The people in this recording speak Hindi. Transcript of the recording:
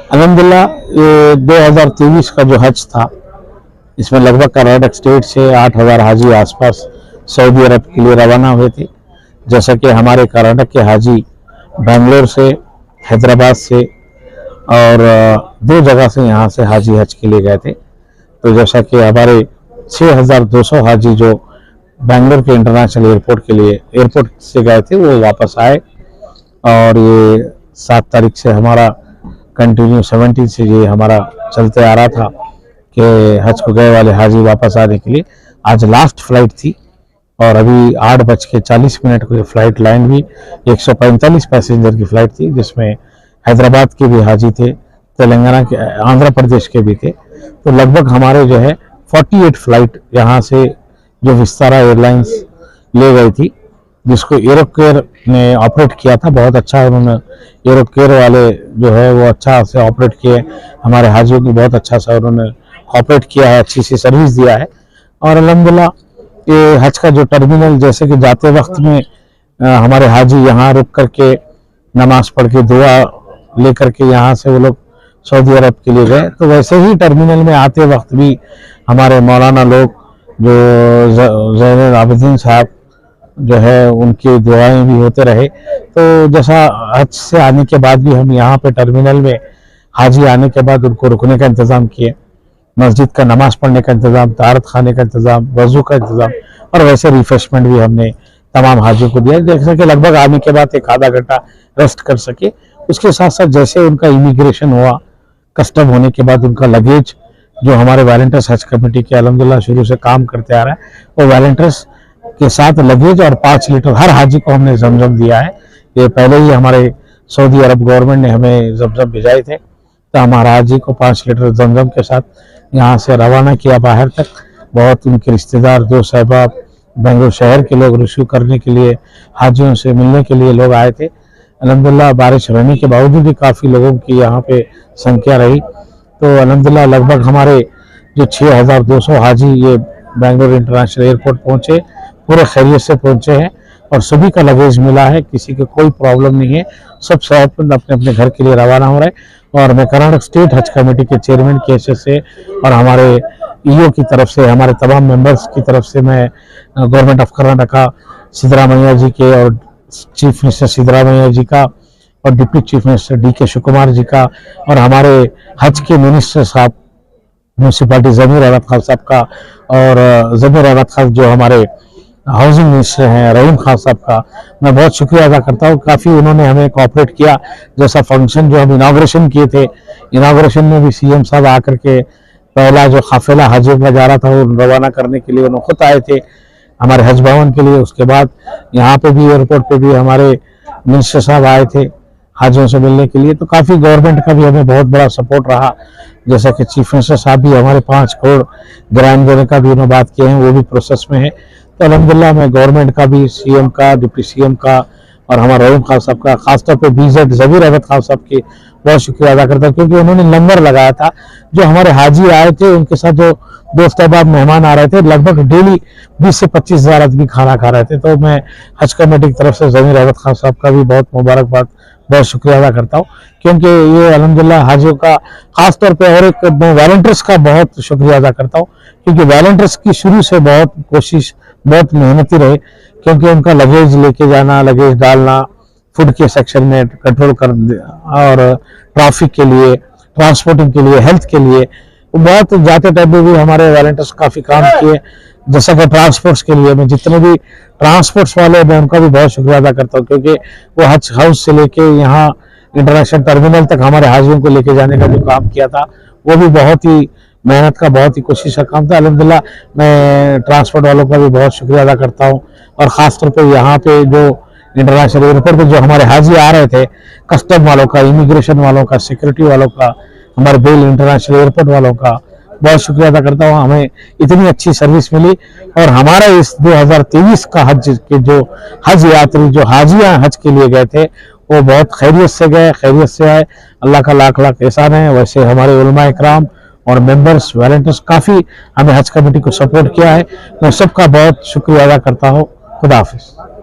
अल्हम्दुलिल्लाह ये 2023 का जो हज था, इसमें लगभग कर्नाटक स्टेट से 8,000 हाजी आसपास सऊदी अरब के लिए रवाना हुए थे। जैसा कि हमारे कर्नाटक के हाजी बेंगलोर से, हैदराबाद से और दो जगह से यहाँ से हाजी हज के लिए गए थे। तो जैसा कि हमारे 6,200 हाजी जो बेंगलोर के इंटरनेशनल एयरपोर्ट से गए थे, वो वापस आए। और ये 7 तारीख से हमारा कंटिन्यू 17 से ये हमारा चलते आ रहा था कि हज को गए वाले हाजी वापस आने के लिए। आज लास्ट फ्लाइट थी और अभी 8:40 को ये फ्लाइट लाइन हुई। 145 पैसेंजर की फ्लाइट थी, जिसमें हैदराबाद के भी हाजी थे, तेलंगाना के, आंध्र प्रदेश के भी थे। तो लगभग हमारे जो है 48 फ्लाइट यहाँ से जो विस्तारा एयरलाइंस ले गई थी, जिसको एरोकेयर ने ऑपरेट किया था। बहुत अच्छा उन्होंने एरोकेयर वाले जो है वो अच्छा से ऑपरेट किए, हमारे हाजियों को बहुत अच्छा सा उन्होंने ऑपरेट किया है, अच्छी सी सर्विस दिया है। और अल्हम्दुलिल्लाह ये हज का जो टर्मिनल, जैसे कि जाते वक्त में हमारे हाजी यहाँ रुक करके नमाज पढ़ के दुआ लेकर के यहाँ से वो लोग सऊदी अरब के लिए गए, तो वैसे ही टर्मिनल में आते वक्त भी हमारे मौलाना लोग जो ज़ैनुल आबिदीन साहब जो है उनकी दुआएं भी होते रहे। तो जैसा हज से आने के बाद भी हम यहाँ पे टर्मिनल में हाजी आने के बाद उनको रुकने का इंतज़ाम किए, मस्जिद का नमाज पढ़ने का इंतज़ाम, तारत खाने का इंतज़ाम, वज़ू का इंतज़ाम और वैसे रिफ्रेशमेंट भी हमने तमाम हाजियों को दिया, जैसे कि लगभग आने के बाद एक आधा घंटा रेस्ट कर सके। उसके साथ साथ जैसे उनका इमिग्रेशन हुआ, कस्टम होने के बाद उनका लगेज जो हमारे वॉलंटियर्स हज कमेटी के अल्हम्दुलिल्लाह शुरू से काम करते आ रहा है, वो वॉलंटियर्स के साथ लगेज और 5 लीटर हर हाजी को हमने जमजम दिया है। ये पहले ही हमारे सऊदी अरब गवर्नमेंट ने हमें जमजम भिजाए थे, तो हमारा हाजी को 5 लीटर जमजम के साथ यहाँ से रवाना किया बाहर तक। बहुत उनके रिश्तेदार, दोस्त अहबाब, बेंगलुरु शहर के लोग रिसीव करने के लिए, हाजियों से मिलने के लिए लोग आए थे। अल्हम्दुलिल्लाह बारिश रहने के बावजूद भी काफ़ी लोगों की यहाँ पे संख्या रही। तो अल्हम्दुलिल्लाह लगभग हमारे जो 6,200 हाजी ये बेंगलुरु इंटरनेशनल एयरपोर्ट पहुँचे, पूरे खैरियत से पहुँचे हैं और सभी का लगेज मिला है, किसी को कोई प्रॉब्लम नहीं है। सब सेहतमंद अपने अपने घर के लिए रवाना हो रहे हैं। और मैं कर्नाटक स्टेट हज कमेटी के चेयरमैन के हैसियत से और हमारे ईओ की तरफ से, हमारे तमाम मेंबर्स की तरफ से मैं गवर्नमेंट ऑफ कर्नाटका सिद्धरामैया जी के और चीफ मिनिस्टर सिद्धरामैया जी का और deputy chief minister DK Shivakumar ji का और हमारे हज के मिनिस्टर साहब म्यूनसिपालिटी ज़मीर अहमद खान साहब का और ज़मीर अहमद खान जो हमारे हाउसिंग मिनिस्टर हैं रहीम खान साहब का मैं बहुत शुक्रिया अदा करता हूँ। काफ़ी उन्होंने हमें कोऑपरेट किया। जैसा फंक्शन जो हम इनाग्रेशन किए थे, इनाग्रेशन में भी CM साहब आकर के पहला जो काफिला हाजियों का जा रहा था वो रवाना करने के लिए उन्होंने खुद आए थे हमारे हज भवन के लिए। उसके बाद यहाँ पे भी एयरपोर्ट पे भी हमारे मिनिस्टर साहब आए थे हाजियों से मिलने के लिए। तो काफ़ी गवर्नमेंट का भी हमें बहुत बड़ा सपोर्ट रहा। जैसा कि चीफ मिनिस्टर साहब भी हमारे 5 करोड़ ग्रांट देने का भी उन्होंने बात किए हैं, वो भी प्रोसेस में है। तो अल्हम्दुलिल्लाह मैं गवर्नमेंट का भी, CM का, डिप्टी CM का और हमारे रहीम खान साहब का, खासतौर पे BZ ज़मीर अहमद खान साहब की बहुत शुक्रिया अदा करता हूँ, क्योंकि उन्होंने नंबर लगाया था। जो हमारे हाजी आए थे उनके साथ जो दोस्त अहबाब मेहमान आ रहे थे, लगभग डेली 20 से 25 हज़ार आदमी खाना खा रहे थे। तो मैं हज कमेटी की तरफ से ज़मीर अहमद खान साहब का भी बहुत मुबारकबाद, बहुत शुक्रिया अदा करता हूँ, क्योंकि ये अल्हम्दुलिल्लाह हाजियों का खासतौर पे। और एक मैं वॉलंटियर्स का बहुत शुक्रिया अदा करता हूँ, क्योंकि वॉलंटियर्स की शुरू से बहुत कोशिश, बहुत मेहनती रहे, क्योंकि उनका लगेज लेके जाना, लगेज डालना, फूड के सेक्शन में कंट्रोल कर और ट्रैफिक के लिए, ट्रांसपोर्टिंग के लिए, हेल्थ के लिए बहुत जाते टाइम में भी हमारे वॉलंटियर्स काफ़ी काम किए। जैसा कि ट्रांसपोर्ट्स के लिए मैं जितने भी ट्रांसपोर्ट्स वाले मैं उनका भी बहुत शुक्रिया अदा करता हूँ, क्योंकि वो हज हाउस से लेके यहाँ इंटरनेशनल टर्मिनल तक हमारे हाजियों को लेके जाने का जो काम किया था, वो भी बहुत ही मेहनत का, बहुत ही कोशिश का काम था। अल्हम्दुलिल्लाह मैं ट्रांसपोर्ट वालों का भी बहुत शुक्रिया अदा करता हूँ। और ख़ासतौर पे यहाँ पे जो इंटरनेशनल एयरपोर्ट पे जो हमारे हाजी आ रहे थे, कस्टम वालों का, इमिग्रेशन वालों का, सिक्योरिटी वालों का, हमारे बेल इंटरनेशनल एयरपोर्ट वालों का बहुत शुक्रिया अदा करता हूँ। हमें इतनी अच्छी सर्विस मिली और हमारा इस 2023 का हज के जो हज यात्री जो हाजियाँ हज के लिए गए थे, वो बहुत खैरियत से गए, खैरियत से आए। अल्लाह का लाख लाख एहसान है। वैसे हमारे उलमा इकराम और मेंबर्स, वॉलंटियर्स काफ़ी हमें हज कमेटी को सपोर्ट किया है। मैं सबका बहुत शुक्रिया अदा करता हूँ। खुदा हाफिज़।